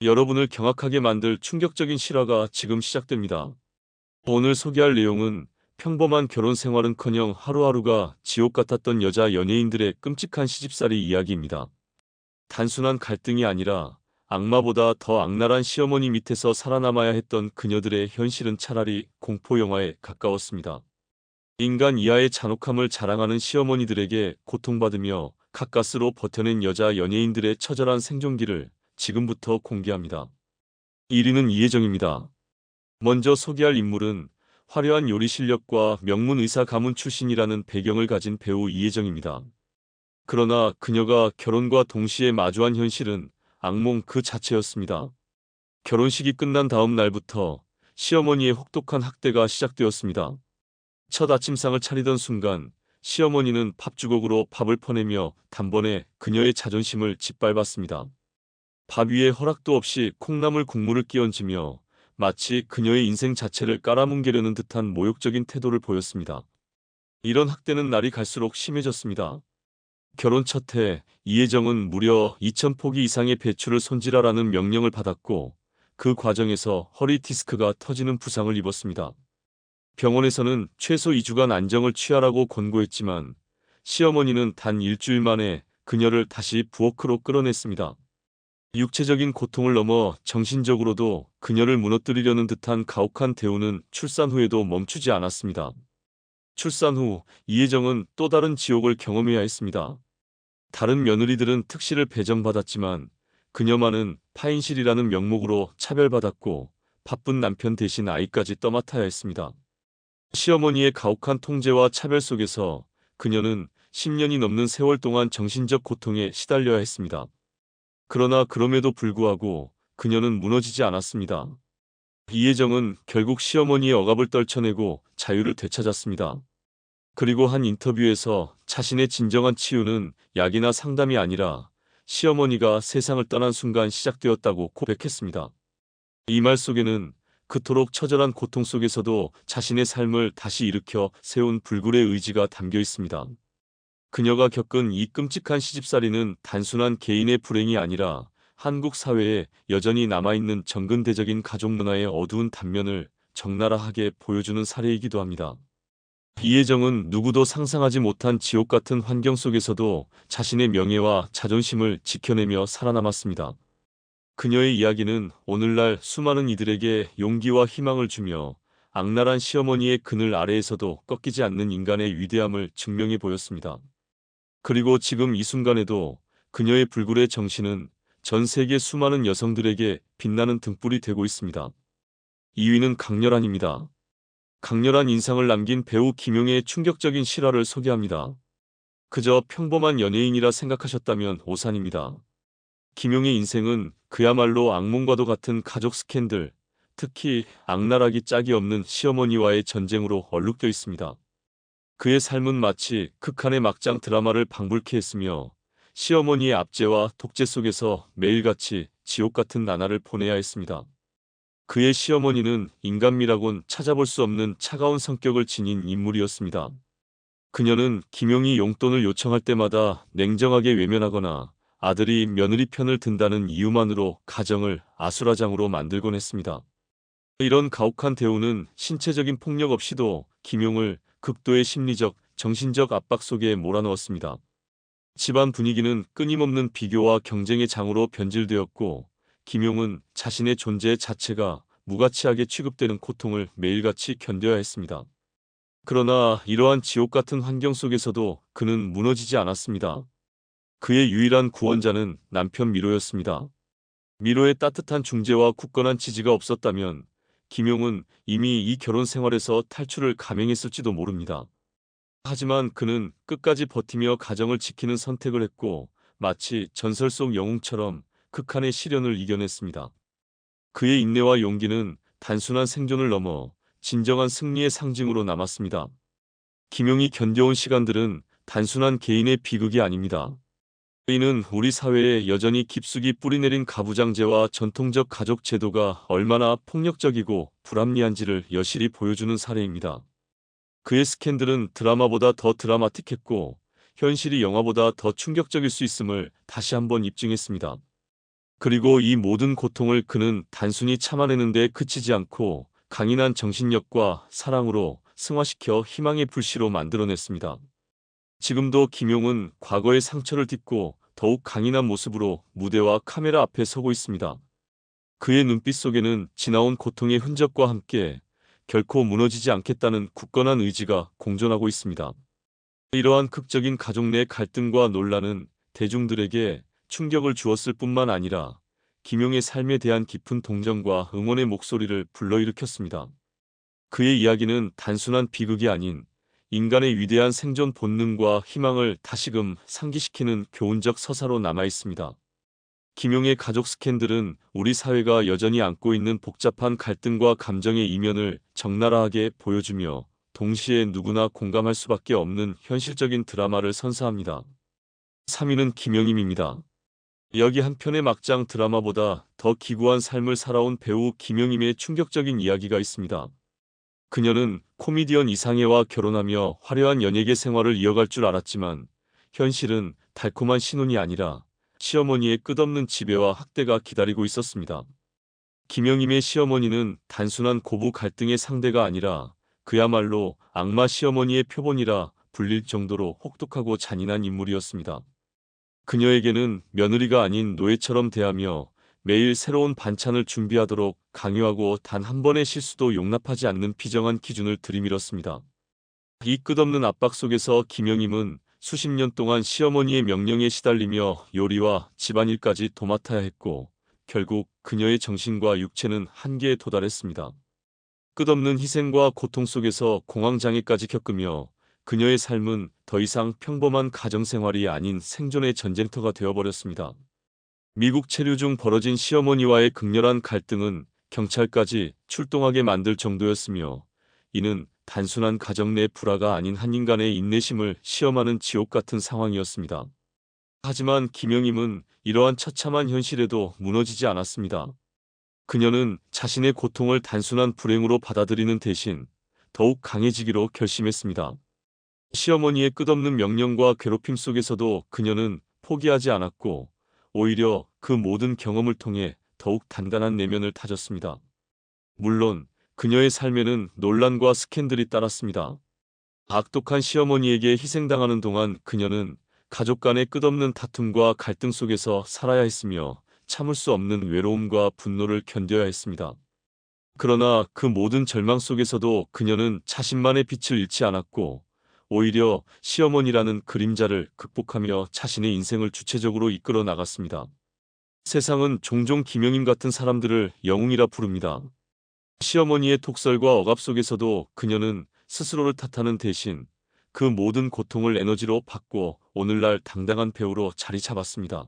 여러분을 경악하게 만들 충격적인 실화가 지금 시작됩니다. 오늘 소개할 내용은 평범한 결혼 생활은커녕 하루하루가 지옥 같았던 여자 연예인들의 끔찍한 시집살이 이야기입니다. 단순한 갈등이 아니라 악마보다 더 악랄한 시어머니 밑에서 살아남아야 했던 그녀들의 현실은 차라리 공포 영화에 가까웠습니다. 인간 이하의 잔혹함을 자랑하는 시어머니들에게 고통받으며 가까스로 버텨낸 여자 연예인들의 처절한 생존기를 지금부터 공개합니다. 1위는 이혜정입니다. 먼저 소개할 인물은 화려한 요리 실력과 명문 의사 가문 출신이라는 배경을 가진 배우 이혜정입니다. 그러나 그녀가 결혼과 동시에 마주한 현실은 악몽 그 자체였습니다. 결혼식이 끝난 다음 날부터 시어머니의 혹독한 학대가 시작되었습니다. 첫 아침상을 차리던 순간 시어머니는 밥주걱으로 밥을 퍼내며 단번에 그녀의 자존심을 짓밟았습니다. 밥 위에 허락도 없이 콩나물 국물을 끼얹으며 마치 그녀의 인생 자체를 깔아뭉개려는 듯한 모욕적인 태도를 보였습니다. 이런 학대는 날이 갈수록 심해졌습니다. 결혼 첫 해 이혜정은 무려 2,000포기 이상의 배추를 손질하라는 명령을 받았고 그 과정에서 허리 디스크가 터지는 부상을 입었습니다. 병원에서는 최소 2주간 안정을 취하라고 권고했지만 시어머니는 단 일주일 만에 그녀를 다시 부엌으로 끌어냈습니다. 육체적인 고통을 넘어 정신적으로도 그녀를 무너뜨리려는 듯한 가혹한 대우는 출산 후에도 멈추지 않았습니다. 출산 후 이혜정은 또 다른 지옥을 경험해야 했습니다. 다른 며느리들은 특실을 배정받았지만 그녀만은 파인실이라는 명목으로 차별받았고 바쁜 남편 대신 아이까지 떠맡아야 했습니다. 시어머니의 가혹한 통제와 차별 속에서 그녀는 10년이 넘는 세월 동안 정신적 고통에 시달려야 했습니다. 그러나 그럼에도 불구하고 그녀는 무너지지 않았습니다. 이혜정은 결국 시어머니의 억압을 떨쳐내고 자유를 되찾았습니다. 그리고 한 인터뷰에서 자신의 진정한 치유는 약이나 상담이 아니라 시어머니가 세상을 떠난 순간 시작되었다고 고백했습니다. 이 말 속에는 그토록 처절한 고통 속에서도 자신의 삶을 다시 일으켜 세운 불굴의 의지가 담겨 있습니다. 그녀가 겪은 이 끔찍한 시집살이는 단순한 개인의 불행이 아니라 한국 사회에 여전히 남아있는 정근대적인 가족 문화의 어두운 단면을 적나라하게 보여주는 사례이기도 합니다. 이혜정은 누구도 상상하지 못한 지옥 같은 환경 속에서도 자신의 명예와 자존심을 지켜내며 살아남았습니다. 그녀의 이야기는 오늘날 수많은 이들에게 용기와 희망을 주며 악랄한 시어머니의 그늘 아래에서도 꺾이지 않는 인간의 위대함을 증명해 보였습니다. 그리고 지금 이 순간에도 그녀의 불굴의 정신은 전 세계 수많은 여성들에게 빛나는 등불이 되고 있습니다. 2위는 강렬한입니다. 강렬한 인상을 남긴 배우 김용의 충격적인 실화를 소개합니다. 그저 평범한 연예인이라 생각하셨다면 오산입니다. 김용의 인생은 그야말로 악몽과도 같은 가족 스캔들, 특히 악랄하기 짝이 없는 시어머니와의 전쟁으로 얼룩져 있습니다. 그의 삶은 마치 극한의 막장 드라마를 방불케 했으며 시어머니의 압제와 독재 속에서 매일같이 지옥 같은 나날을 보내야 했습니다. 그의 시어머니는 인간미라곤 찾아볼 수 없는 차가운 성격을 지닌 인물이었습니다. 그녀는 김용이 용돈을 요청할 때마다 냉정하게 외면하거나 아들이 며느리 편을 든다는 이유만으로 가정을 아수라장으로 만들곤 했습니다. 이런 가혹한 대우는 신체적인 폭력 없이도 김용을 극도의 심리적, 정신적 압박 속에 몰아넣었습니다. 집안 분위기는 끊임없는 비교와 경쟁의 장으로 변질되었고 김용은 자신의 존재 자체가 무가치하게 취급되는 고통을 매일같이 견뎌야 했습니다. 그러나 이러한 지옥 같은 환경 속에서도 그는 무너지지 않았습니다. 그의 유일한 구원자는 남편 미로였습니다. 미로의 따뜻한 중재와 굳건한 지지가 없었다면 김용은 이미 이 결혼 생활에서 탈출을 감행했을지도 모릅니다. 하지만 그는 끝까지 버티며 가정을 지키는 선택을 했고 마치 전설 속 영웅처럼 극한의 시련을 이겨냈습니다. 그의 인내와 용기는 단순한 생존을 넘어 진정한 승리의 상징으로 남았습니다. 김용이 견뎌온 시간들은 단순한 개인의 비극이 아닙니다. 이는 우리 사회에 여전히 깊숙이 뿌리내린 가부장제와 전통적 가족 제도가 얼마나 폭력적이고 불합리한지를 여실히 보여주는 사례입니다. 그의 스캔들은 드라마보다 더 드라마틱했고 현실이 영화보다 더 충격적일 수 있음을 다시 한번 입증했습니다. 그리고 이 모든 고통을 그는 단순히 참아내는 데 그치지 않고 강인한 정신력과 사랑으로 승화시켜 희망의 불씨로 만들어냈습니다. 지금도 김용은 과거의 상처를 딛고 더욱 강인한 모습으로 무대와 카메라 앞에 서고 있습니다. 그의 눈빛 속에는 지나온 고통의 흔적과 함께 결코 무너지지 않겠다는 굳건한 의지가 공존하고 있습니다. 이러한 극적인 가족 내 갈등과 논란은 대중들에게 충격을 주었을 뿐만 아니라 김용의 삶에 대한 깊은 동정과 응원의 목소리를 불러일으켰습니다. 그의 이야기는 단순한 비극이 아닌 인간의 위대한 생존 본능과 희망을 다시금 상기시키는 교훈적 서사로 남아 있습니다. 김용의 가족 스캔들은 우리 사회가 여전히 안고 있는 복잡한 갈등과 감정의 이면을 적나라하게 보여주며 동시에 누구나 공감할 수밖에 없는 현실적인 드라마를 선사합니다. 3위는 김영임입니다. 여기 한 편의 막장 드라마보다 더 기구한 삶을 살아온 배우 김영임의 충격적인 이야기가 있습니다. 그녀는 코미디언 이상해와 결혼하며 화려한 연예계 생활을 이어갈 줄 알았지만 현실은 달콤한 신혼이 아니라 시어머니의 끝없는 지배와 학대가 기다리고 있었습니다. 김영임의 시어머니는 단순한 고부 갈등의 상대가 아니라 그야말로 악마 시어머니의 표본이라 불릴 정도로 혹독하고 잔인한 인물이었습니다. 그녀에게는 며느리가 아닌 노예처럼 대하며 매일 새로운 반찬을 준비하도록 강요하고 단 한 번의 실수도 용납하지 않는 비정한 기준을 들이밀었습니다. 이 끝없는 압박 속에서 김영임은 수십 년 동안 시어머니의 명령에 시달리며 요리와 집안일까지 도맡아야 했고 결국 그녀의 정신과 육체는 한계에 도달했습니다. 끝없는 희생과 고통 속에서 공황장애까지 겪으며 그녀의 삶은 더 이상 평범한 가정생활이 아닌 생존의 전쟁터가 되어버렸습니다. 미국 체류 중 벌어진 시어머니와의 극렬한 갈등은 경찰까지 출동하게 만들 정도였으며 이는 단순한 가정 내 불화가 아닌 한 인간의 인내심을 시험하는 지옥 같은 상황이었습니다. 하지만 김영임은 이러한 처참한 현실에도 무너지지 않았습니다. 그녀는 자신의 고통을 단순한 불행으로 받아들이는 대신 더욱 강해지기로 결심했습니다. 시어머니의 끝없는 명령과 괴롭힘 속에서도 그녀는 포기하지 않았고 오히려 그 모든 경험을 통해 더욱 단단한 내면을 다졌습니다. 물론 그녀의 삶에는 논란과 스캔들이 따랐습니다. 악독한 시어머니에게 희생당하는 동안 그녀는 가족 간의 끝없는 다툼과 갈등 속에서 살아야 했으며 참을 수 없는 외로움과 분노를 견뎌야 했습니다. 그러나 그 모든 절망 속에서도 그녀는 자신만의 빛을 잃지 않았고 오히려 시어머니라는 그림자를 극복하며 자신의 인생을 주체적으로 이끌어 나갔습니다. 세상은 종종 김영임 같은 사람들을 영웅이라 부릅니다. 시어머니의 독설과 억압 속에서도 그녀는 스스로를 탓하는 대신 그 모든 고통을 에너지로 바꿔 오늘날 당당한 배우로 자리 잡았습니다.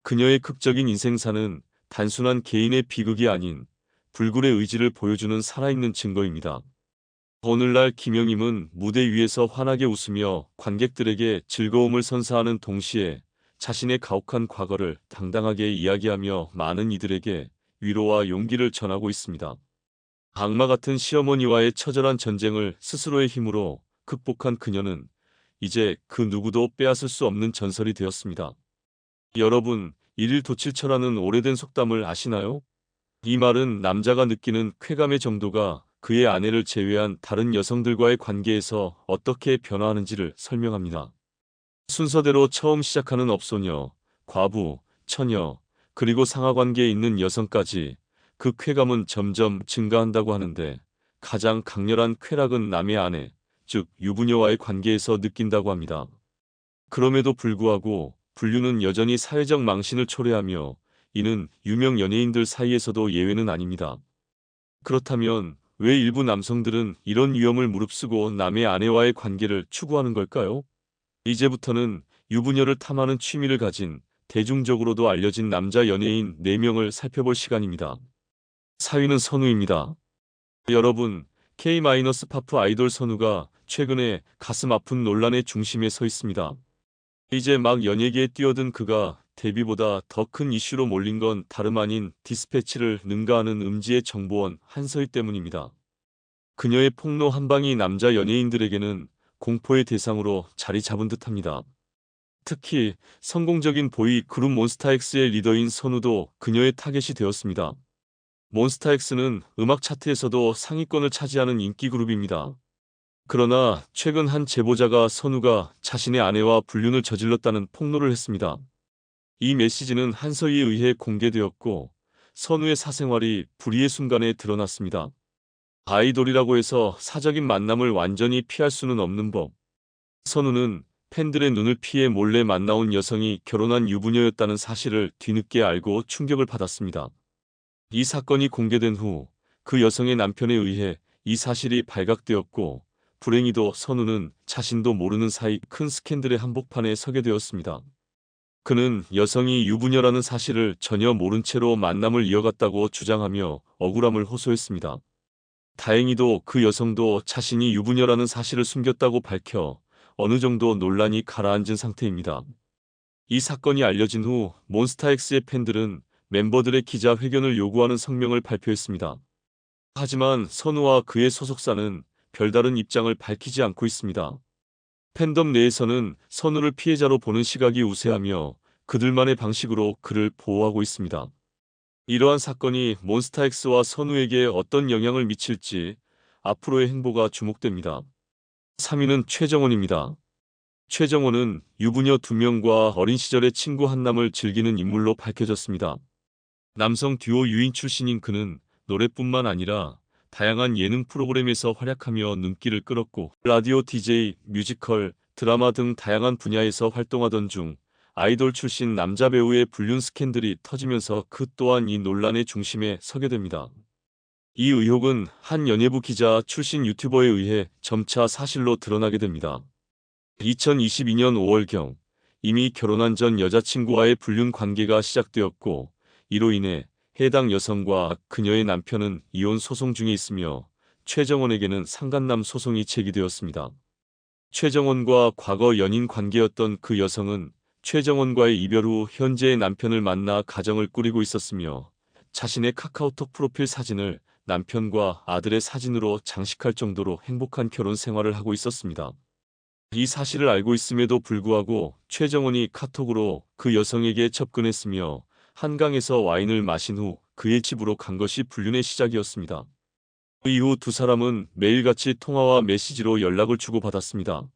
그녀의 극적인 인생사는 단순한 개인의 비극이 아닌 불굴의 의지를 보여주는 살아있는 증거입니다. 오늘날 김영임은 무대 위에서 환하게 웃으며 관객들에게 즐거움을 선사하는 동시에 자신의 가혹한 과거를 당당하게 이야기하며 많은 이들에게 위로와 용기를 전하고 있습니다. 악마 같은 시어머니와의 처절한 전쟁을 스스로의 힘으로 극복한 그녀는 이제 그 누구도 빼앗을 수 없는 전설이 되었습니다. 여러분, 일일도칠처라는 오래된 속담을 아시나요? 이 말은 남자가 느끼는 쾌감의 정도가 그의 아내를 제외한 다른 여성들과의 관계에서 어떻게 변화하는지를 설명합니다. 순서대로 처음 시작하는 업소녀, 과부, 처녀, 그리고 상하관계에 있는 여성까지 그 쾌감은 점점 증가한다고 하는데 가장 강렬한 쾌락은 남의 아내, 즉 유부녀와의 관계에서 느낀다고 합니다. 그럼에도 불구하고 불륜은 여전히 사회적 망신을 초래하며 이는 유명 연예인들 사이에서도 예외는 아닙니다. 그렇다면 왜 일부 남성들은 이런 위험을 무릅쓰고 남의 아내와의 관계를 추구하는 걸까요? 이제부터는 유부녀를 탐하는 취미를 가진 대중적으로도 알려진 남자 연예인 4명을 살펴볼 시간입니다. 4위는 선우입니다. 여러분, K-팝 아이돌 선우가 최근에 가슴 아픈 논란의 중심에 서 있습니다. 이제 막 연예계에 뛰어든 그가 데뷔보다 더 큰 이슈로 몰린 건 다름 아닌 디스패치를 능가하는 음지의 정보원 한서희 때문입니다. 그녀의 폭로 한 방이 남자 연예인들에게는 공포의 대상으로 자리 잡은 듯합니다. 특히 성공적인 보이 그룹 몬스타엑스의 리더인 선우도 그녀의 타겟이 되었습니다. 몬스타엑스는 음악 차트에서도 상위권을 차지하는 인기 그룹입니다. 그러나 최근 한 제보자가 선우가 자신의 아내와 불륜을 저질렀다는 폭로를 했습니다. 이 메시지는 한서희에 의해 공개되었고 선우의 사생활이 불의의 순간에 드러났습니다. 아이돌이라고 해서 사적인 만남을 완전히 피할 수는 없는 법. 선우는 팬들의 눈을 피해 몰래 만나온 여성이 결혼한 유부녀였다는 사실을 뒤늦게 알고 충격을 받았습니다. 이 사건이 공개된 후 그 여성의 남편에 의해 이 사실이 발각되었고 불행히도 선우는 자신도 모르는 사이 큰 스캔들의 한복판에 서게 되었습니다. 그는 여성이 유부녀라는 사실을 전혀 모른 채로 만남을 이어갔다고 주장하며 억울함을 호소했습니다. 다행히도 그 여성도 자신이 유부녀라는 사실을 숨겼다고 밝혀 어느 정도 논란이 가라앉은 상태입니다. 이 사건이 알려진 후 몬스타엑스의 팬들은 멤버들의 기자회견을 요구하는 성명을 발표했습니다. 하지만 선우와 그의 소속사는 별다른 입장을 밝히지 않고 있습니다. 팬덤 내에서는 선우를 피해자로 보는 시각이 우세하며 그들만의 방식으로 그를 보호하고 있습니다. 이러한 사건이 몬스타엑스와 선우에게 어떤 영향을 미칠지 앞으로의 행보가 주목됩니다. 3위는 최정원입니다. 최정원은 유부녀 2명과 어린 시절의 친구 한남을 즐기는 인물로 밝혀졌습니다. 남성 듀오 유인 출신인 그는 노래뿐만 아니라 다양한 예능 프로그램에서 활약하며 눈길을 끌었고 라디오 DJ, 뮤지컬, 드라마 등 다양한 분야에서 활동하던 중 아이돌 출신 남자 배우의 불륜 스캔들이 터지면서 그 또한 이 논란의 중심에 서게 됩니다. 이 의혹은 한 연예부 기자 출신 유튜버에 의해 점차 사실로 드러나게 됩니다. 2022년 5월경 이미 결혼한 전 여자친구와의 불륜 관계가 시작되었고 이로 인해 해당 여성과 그녀의 남편은 이혼 소송 중에 있으며 최정원에게는 상간남 소송이 제기되었습니다. 최정원과 과거 연인 관계였던 그 여성은 최정원과의 이별 후 현재의 남편을 만나 가정을 꾸리고 있었으며 자신의 카카오톡 프로필 사진을 남편과 아들의 사진으로 장식할 정도로 행복한 결혼 생활을 하고 있었습니다. 이 사실을 알고 있음에도 불구하고 최정원이 카톡으로 그 여성에게 접근했으며 한강에서 와인을 마신 후 그의 집으로 간 것이 불륜의 시작이었습니다. 그 이후 두 사람은 매일같이 통화와 메시지로 연락을 주고받았습니다.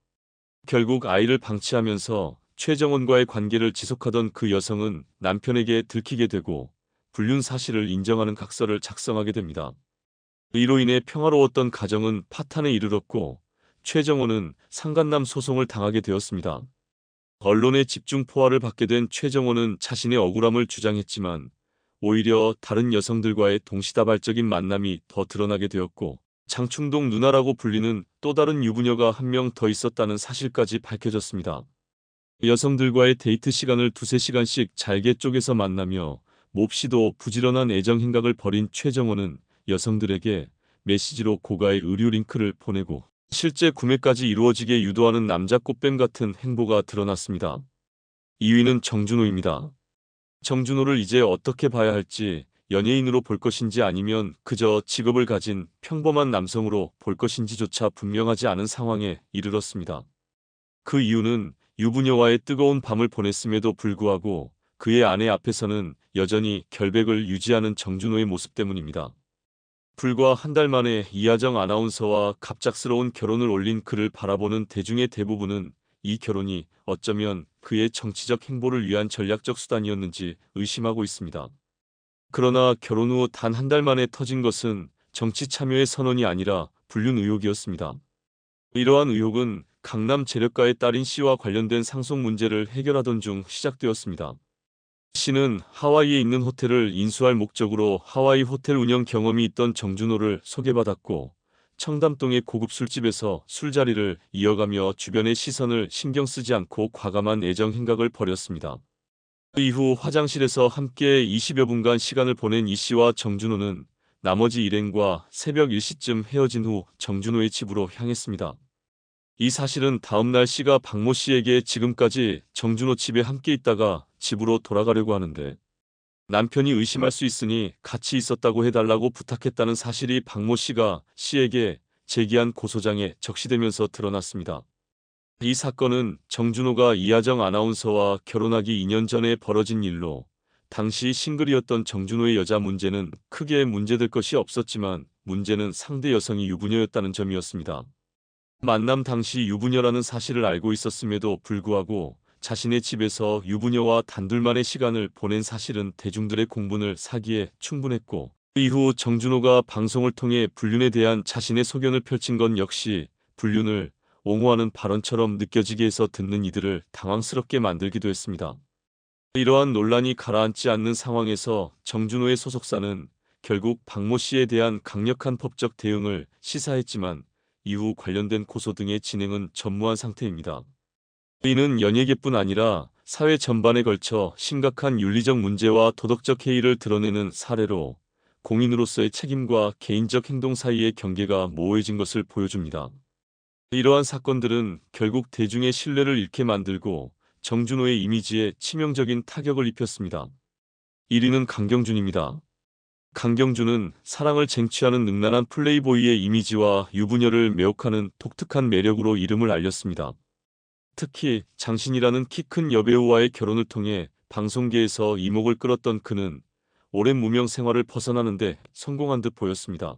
결국 아이를 방치하면서 최정원과의 관계를 지속하던 그 여성은 남편에게 들키게 되고 불륜 사실을 인정하는 각서를 작성하게 됩니다. 이로 인해 평화로웠던 가정은 파탄에 이르렀고 최정원은 상간남 소송을 당하게 되었습니다. 언론의 집중 포화를 받게 된 최정원은 자신의 억울함을 주장했지만 오히려 다른 여성들과의 동시다발적인 만남이 더 드러나게 되었고 장충동 누나라고 불리는 또 다른 유부녀가 한 명 더 있었다는 사실까지 밝혀졌습니다. 여성들과의 데이트 시간을 2~3시간씩 잘게 쪼개서 만나며 몹시도 부지런한 애정 행각을 벌인 최정원은 여성들에게 메시지로 고가의 의류 링크를 보내고 실제 구매까지 이루어지게 유도하는 남자 꽃뱀 같은 행보가 드러났습니다. 2위는 정준호입니다. 정준호를 이제 어떻게 봐야 할지 연예인으로 볼 것인지 아니면 그저 직업을 가진 평범한 남성으로 볼 것인지조차 분명하지 않은 상황에 이르렀습니다. 그 이유는 유부녀와의 뜨거운 밤을 보냈음에도 불구하고 그의 아내 앞에서는 여전히 결백을 유지하는 정준호의 모습 때문입니다. 불과 한 달 만에 이하정 아나운서와 갑작스러운 결혼을 올린 그를 바라보는 대중의 대부분은 이 결혼이 어쩌면 그의 정치적 행보를 위한 전략적 수단이었는지 의심하고 있습니다. 그러나 결혼 후 단 한 달 만에 터진 것은 정치 참여의 선언이 아니라 불륜 의혹이었습니다. 이러한 의혹은 강남 재력가의 딸인 씨와 관련된 상속 문제를 해결하던 중 시작되었습니다. 씨는 하와이에 있는 호텔을 인수할 목적으로 하와이 호텔 운영 경험이 있던 정준호를 소개받았고 청담동의 고급 술집에서 술자리를 이어가며 주변의 시선을 신경 쓰지 않고 과감한 애정 행각을 벌였습니다. 그 이후 화장실에서 함께 20여 분간 시간을 보낸 이 씨와 정준호는 나머지 일행과 새벽 1시쯤 헤어진 후 정준호의 집으로 향했습니다. 이 사실은 다음날 씨가 박모 씨에게 지금까지 정준호 집에 함께 있다가 집으로 돌아가려고 하는데 남편이 의심할 수 있으니 같이 있었다고 해달라고 부탁했다는 사실이 박모 씨가 씨에게 제기한 고소장에 적시되면서 드러났습니다. 이 사건은 정준호가 이하정 아나운서와 결혼하기 2년 전에 벌어진 일로 당시 싱글이었던 정준호의 여자 문제는 크게 문제될 것이 없었지만 문제는 상대 여성이 유부녀였다는 점이었습니다. 만남 당시 유부녀라는 사실을 알고 있었음에도 불구하고 자신의 집에서 유부녀와 단둘만의 시간을 보낸 사실은 대중들의 공분을 사기에 충분했고 이후 정준호가 방송을 통해 불륜에 대한 자신의 소견을 펼친 건 역시 불륜을 옹호하는 발언처럼 느껴지게 해서 듣는 이들을 당황스럽게 만들기도 했습니다. 이러한 논란이 가라앉지 않는 상황에서 정준호의 소속사는 결국 박모 씨에 대한 강력한 법적 대응을 시사했지만 이후 관련된 고소 등의 진행은 전무한 상태입니다. 이는 연예계뿐 아니라 사회 전반에 걸쳐 심각한 윤리적 문제와 도덕적 해이를 드러내는 사례로 공인으로서의 책임과 개인적 행동 사이의 경계가 모호해진 것을 보여줍니다. 이러한 사건들은 결국 대중의 신뢰를 잃게 만들고 정준호의 이미지에 치명적인 타격을 입혔습니다. 1위는 강경준입니다. 강경준은 사랑을 쟁취하는 능란한 플레이보이의 이미지와 유부녀를 매혹하는 독특한 매력으로 이름을 알렸습니다. 특히 장신이라는 키 큰 여배우와의 결혼을 통해 방송계에서 이목을 끌었던 그는 오랜 무명 생활을 벗어나는 데 성공한 듯 보였습니다.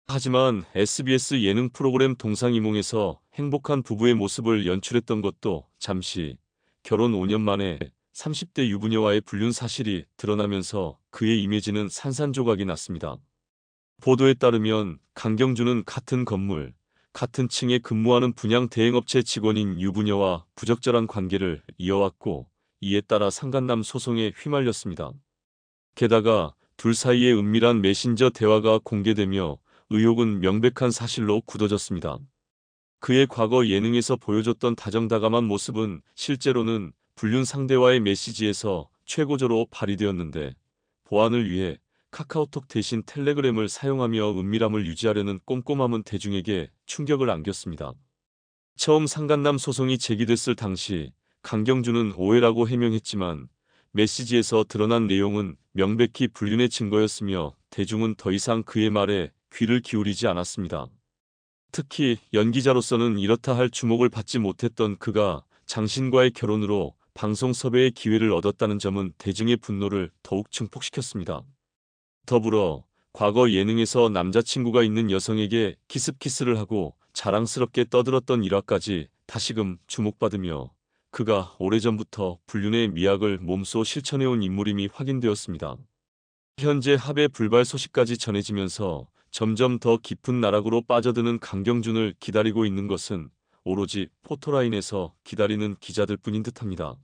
하지만 SBS 예능 프로그램 동상이몽에서 행복한 부부의 모습을 연출했던 것도 잠시 결혼 5년 만에 30대 유부녀와의 불륜 사실이 드러나면서 그의 이미지는 산산조각이 났습니다. 보도에 따르면 강경준은 같은 건물, 같은 층에 근무하는 분양 대행업체 직원인 유부녀와 부적절한 관계를 이어왔고 이에 따라 상간남 소송에 휘말렸습니다. 게다가 둘 사이의 은밀한 메신저 대화가 공개되며 의혹은 명백한 사실로 굳어졌습니다. 그의 과거 예능에서 보여줬던 다정다감한 모습은 실제로는 불륜 상대와의 메시지에서 최고조로 발휘되었는데 보안을 위해 카카오톡 대신 텔레그램을 사용하며 은밀함을 유지하려는 꼼꼼함은 대중에게 충격을 안겼습니다. 처음 상간남 소송이 제기됐을 당시 강경준은 오해라고 해명했지만 메시지에서 드러난 내용은 명백히 불륜의 증거였으며 대중은 더 이상 그의 말에 귀를 기울이지 않았습니다. 특히 연기자로서는 이렇다 할 주목을 받지 못했던 그가 장신과의 결혼으로 방송 섭외의 기회를 얻었다는 점은 대중의 분노를 더욱 증폭시켰습니다. 더불어 과거 예능에서 남자친구가 있는 여성에게 키스를 하고 자랑스럽게 떠들었던 일화까지 다시금 주목받으며 그가 오래전부터 불륜의 미학을 몸소 실천해온 인물임이 확인되었습니다. 현재 합의 불발 소식까지 전해지면서 점점 더 깊은 나락으로 빠져드는 강경준을 기다리고 있는 것은 오로지 포토라인에서 기다리는 기자들 뿐인 듯합니다.